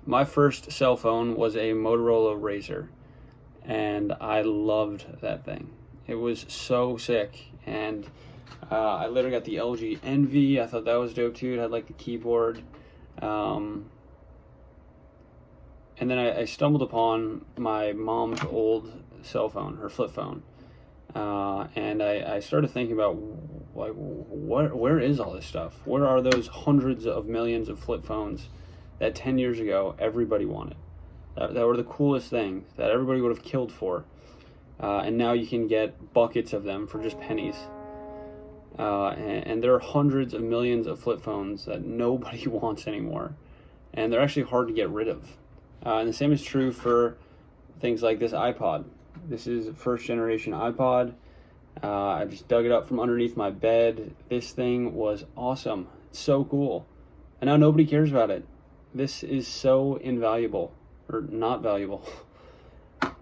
My first cell phone was a Motorola Razr, and I loved that thing. It was so sick, and I later got the LG Envy. I thought that was dope too. It had like the keyboard. And then I stumbled upon my mom's old cell phone, her flip phone. And I started thinking about, like, where is all this stuff? Where are those hundreds of millions of flip phones that 10 years ago everybody wanted? That were the coolest thing that everybody would have killed for. And now you can get buckets of them for just pennies. And there are hundreds of millions of flip phones that nobody wants anymore. And they're actually hard to get rid of. And the same is true for things like this iPod. This is a first generation iPod. I just dug it up from underneath my bed. This thing was awesome. It's so cool. And now nobody cares about it. This is so invaluable, or not valuable.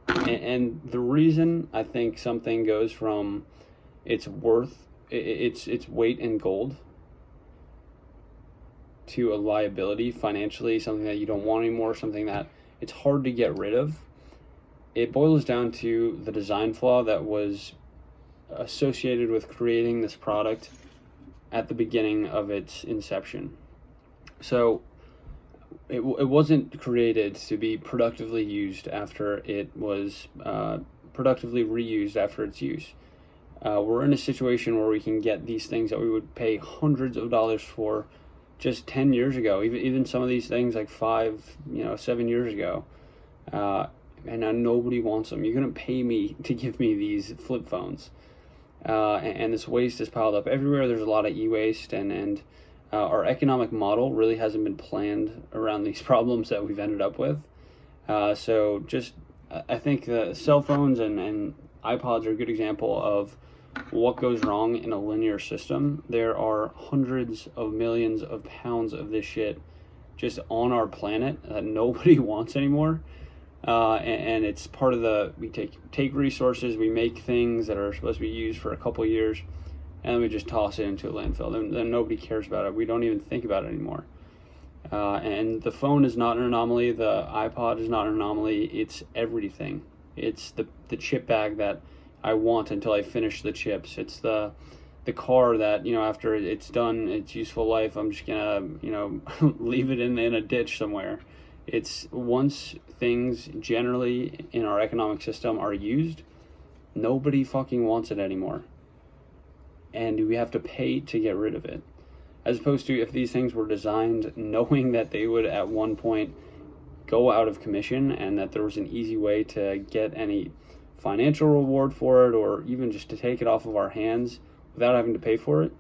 And the reason I think something goes from its worth, its weight in gold, to a liability financially, something that you don't want anymore, something that it's hard to get rid of, it boils down to the design flaw that was associated with creating this product at the beginning of its inception. So it wasn't created to be productively used after it was productively reused after its use. We're in a situation where we can get these things that we would pay hundreds of dollars for just 10 years ago, even some of these things like 7 years ago, and now nobody wants them. You couldn't pay me to give me these flip phones, and this waste is piled up everywhere. There's a lot of e-waste, and our economic model really hasn't been planned around these problems that we've ended up with. So just, I think the cell phones and iPods are a good example of what goes wrong in a linear system. There are hundreds of millions of pounds of this shit just on our planet that nobody wants anymore. And it's part of we take resources, we make things that are supposed to be used for a couple of years, and then we just toss it into a landfill. Then nobody cares about it. We don't even think about it anymore. And the phone is not an anomaly. The iPod is not an anomaly. It's everything. It's the chip bag that I want until I finish the chips. It's the car that, after it's done its useful life, I'm just gonna, leave it in a ditch somewhere. It's once things generally in our economic system are used, nobody fucking wants it anymore. And we have to pay to get rid of it. As opposed to if these things were designed knowing that they would at one point go out of commission and that there was an easy way to get any financial reward for it, or even just to take it off of our hands without having to pay for it,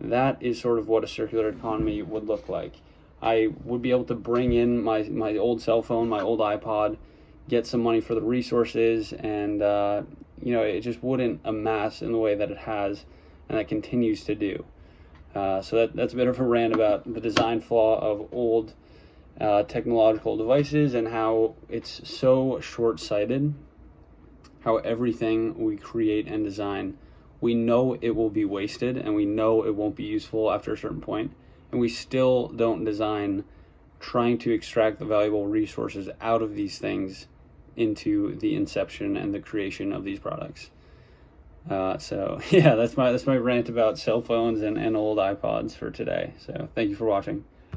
that is sort of what a circular economy would look like. I would be able to bring in my old cell phone, my old iPod, get some money for the resources, and it just wouldn't amass in the way that it has and that continues to do. So that's a bit of a rant about the design flaw of old technological devices and how it's so short-sighted, how everything we create and design, we know it will be wasted and we know it won't be useful after a certain point, and we still don't design trying to extract the valuable resources out of these things into the inception and the creation of these products. So yeah, that's my rant about cell phones and old iPods for today. So thank you for watching.